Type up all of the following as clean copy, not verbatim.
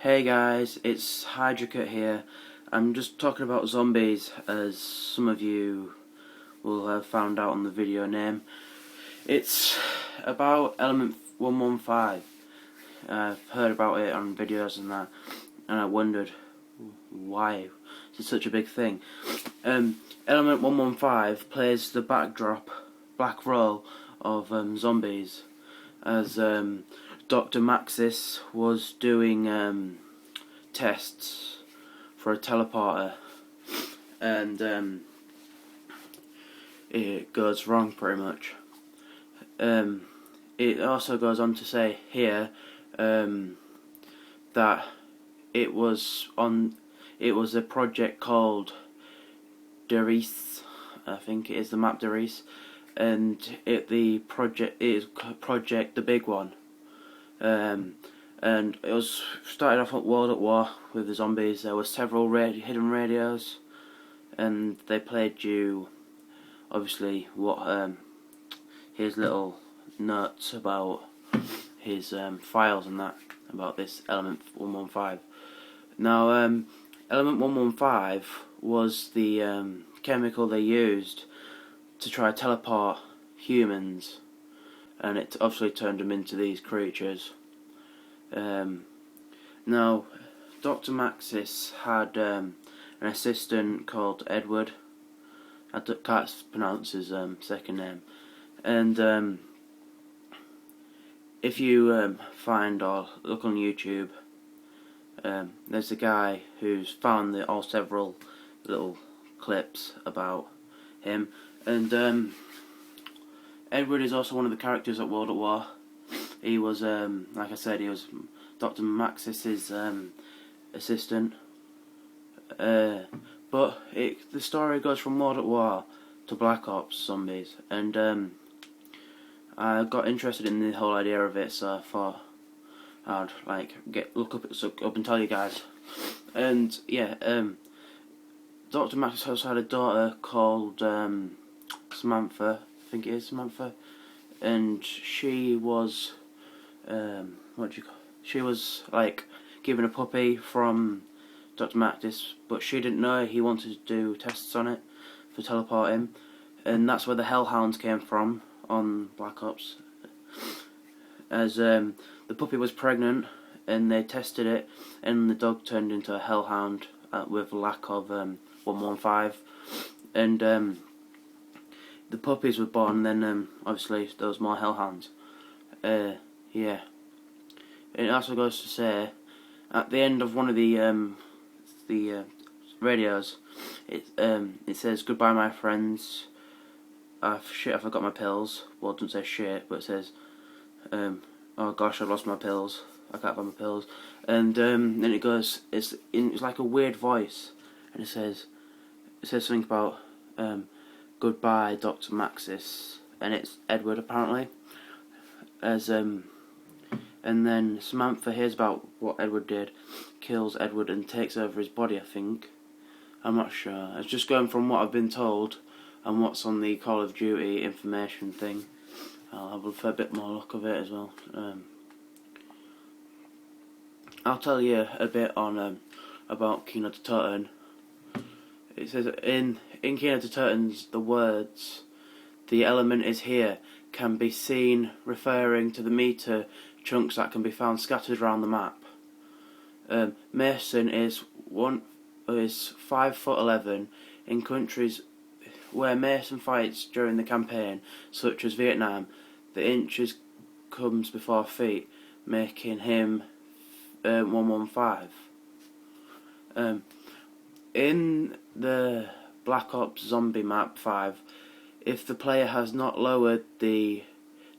Hey guys, it's Hydrocate here. I'm just talking about zombies, as some of you will have found out on the video name. It's about Element 115. I've heard about it on videos and that, and I wondered why it's such a big thing. Element 115 plays the black role of zombies, as Dr. Maxis was doing tests for a teleporter, and it goes wrong pretty much. It also goes on to say here that it was a project called Derice, I think it is the map Derice, and the project is Project the Big One. And it was started off at World at War with the zombies. There were several hidden radios, and they played you obviously what his little notes about his files and that about this Element 115. Now, Element 115 was the chemical they used to try to teleport humans, and it obviously turned them into these creatures. Now, Dr. Maxis had an assistant called Edward. I can't pronounce his second name. And if you find or look on YouTube, there's a guy who's found several little clips about him. And Edward is also one of the characters at World at War. He was, like I said, he was Dr. Maxis's assistant. But the story goes from World at War to Black Ops zombies, and I got interested in the whole idea of it, so I thought I'd look up and tell you guys. And yeah, Dr. Maxis also had a daughter called Samantha, I think it is Samantha, and she was she was given a puppy from Dr. Maxis, but she didn't know he wanted to do tests on it for teleporting, and that's where the Hellhounds came from on Black Ops. As the puppy was pregnant, and they tested it, and the dog turned into a Hellhound with lack of 115, and the puppies were born. Then obviously there was more Hellhounds. Yeah. It also goes to say, at the end of one of the radios, it says, "Goodbye, my friends. I forgot my pills." Well, it doesn't say shit, but it says, "Oh gosh, I've lost my pills. I can't find my pills." And then it goes, it's like a weird voice, and it says something about "Goodbye, Dr. Maxis," and it's Edward apparently. And then Samantha hears about what Edward did, kills Edward and takes over his body, I think. I'm not sure. It's just going from what I've been told and what's on the Call of Duty information thing. I'll have a bit more look of it as well. I'll tell you a bit on about Kino to Toten. It says in Kino to Toten's the words, "The element is here," can be seen referring to the meter chunks that can be found scattered around the map. Mason is 5'11". In countries where Mason fights during the campaign, such as Vietnam, the inches comes before feet, making him 115. In the Black Ops Zombie Map 5, if the player has not lowered the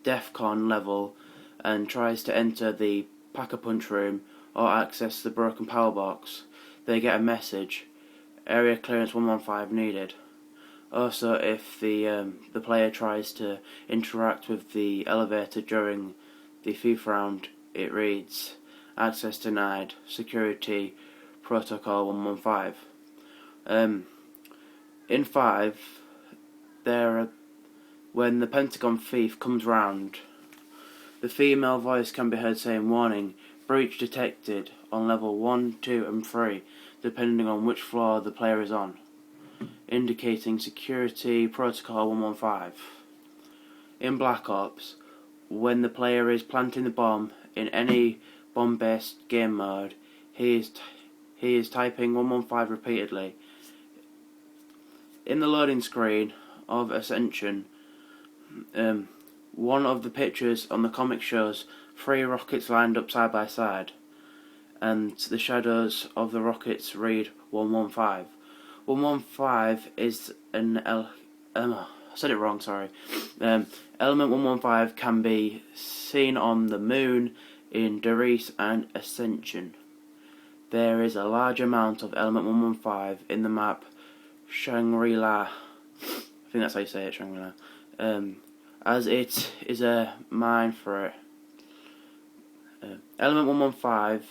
DEFCON level and tries to enter the Pack-a-Punch room or access the broken power box, they get a message, "Area clearance 115 needed." Also, if the player tries to interact with the elevator during the FIFA round, it reads, "Access denied, security protocol 115. In 5, when the Pentagon thief comes round, the female voice can be heard saying, "Warning, Breach detected on level 1, 2 and 3, depending on which floor the player is on, indicating Security Protocol 115. In Black Ops, when the player is planting the bomb in any bomb-based game mode, he is typing 115 repeatedly. In the loading screen of Ascension, one of the pictures on the comic shows 3 rockets lined up side by side, and the shadows of the rockets read 115. 115 is an I said it wrong, sorry. Element 115 can be seen on the moon in Doris and Ascension. There is a large amount of element 115 in the map Shangri-La. I think that's how you say it, Shangri-La. As it is a mine for it. Element 115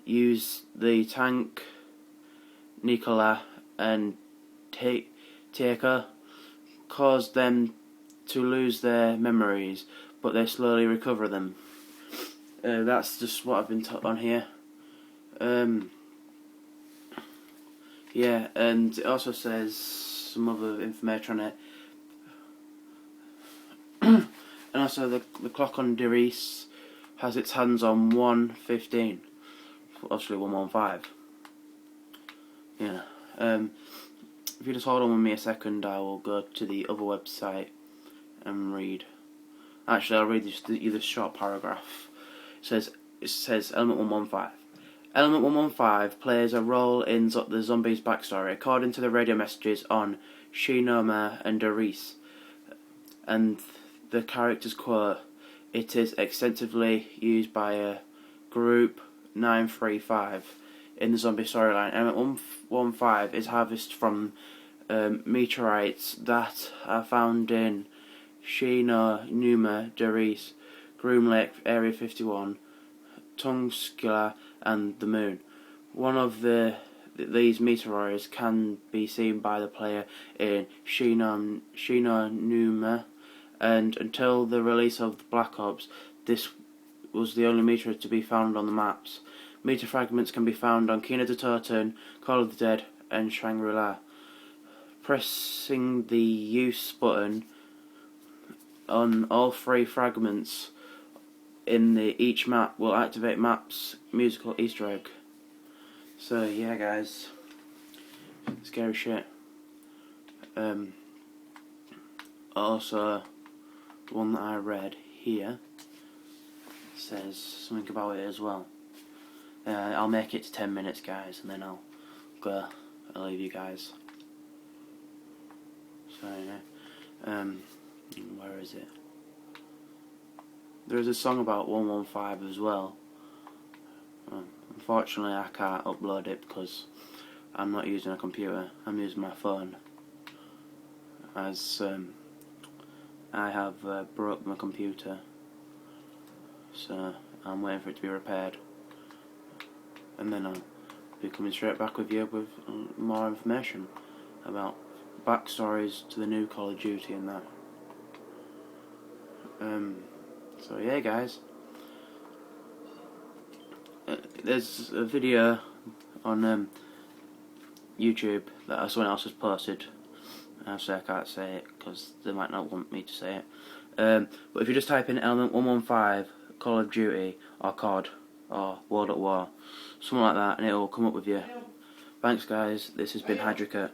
use the tank Nikola and Taker, cause them to lose their memories, but they slowly recover them. That's just what I've been taught on here. Yeah, and it also says some other information on it. And also the clock on Doris has its hands on 1:15, obviously 115. Yeah. If you just hold on with me a second, I will go to the other website and read. Actually, I'll read this short paragraph. It says Element 115. Element 115 plays a role in the zombies' backstory, according to the radio messages on Shinoma and Doris. And the character's quote, "It is extensively used by a group 935 in the zombie storyline. Element 115 is harvested from meteorites that are found in Shinonuma, Doris, Groom Lake, Area 51, Tungskila, and the Moon. One of these meteoroids can be seen by the player in Shinonuma, and until the release of Black Ops, this was the only meteor to be found on the maps. Meteor fragments can be found on Kina de Torten, Call of the Dead, and Shangri-La. Pressing the use button on all 3 fragments in each map will activate map's musical Easter egg." So yeah, guys, scary shit. Also, the one that I read here says something about it as well. I'll make it to 10 minutes, guys, and then I'll leave you guys. So yeah, where is it? There is a song about 115 as well. Unfortunately, I can't upload it because I'm not using a computer. I'm using my phone, as I have broke my computer, so I'm waiting for it to be repaired, and then I'll be coming straight back with you with more information about backstories to the new Call of Duty and that. So yeah, guys, there's a video on YouTube that someone else has posted. Obviously I can't say it because they might not want me to say it. But if you just type in Element 115 Call of Duty or COD or World at War, something like that, and it will come up with you. Thanks, guys. This has been Hydricat.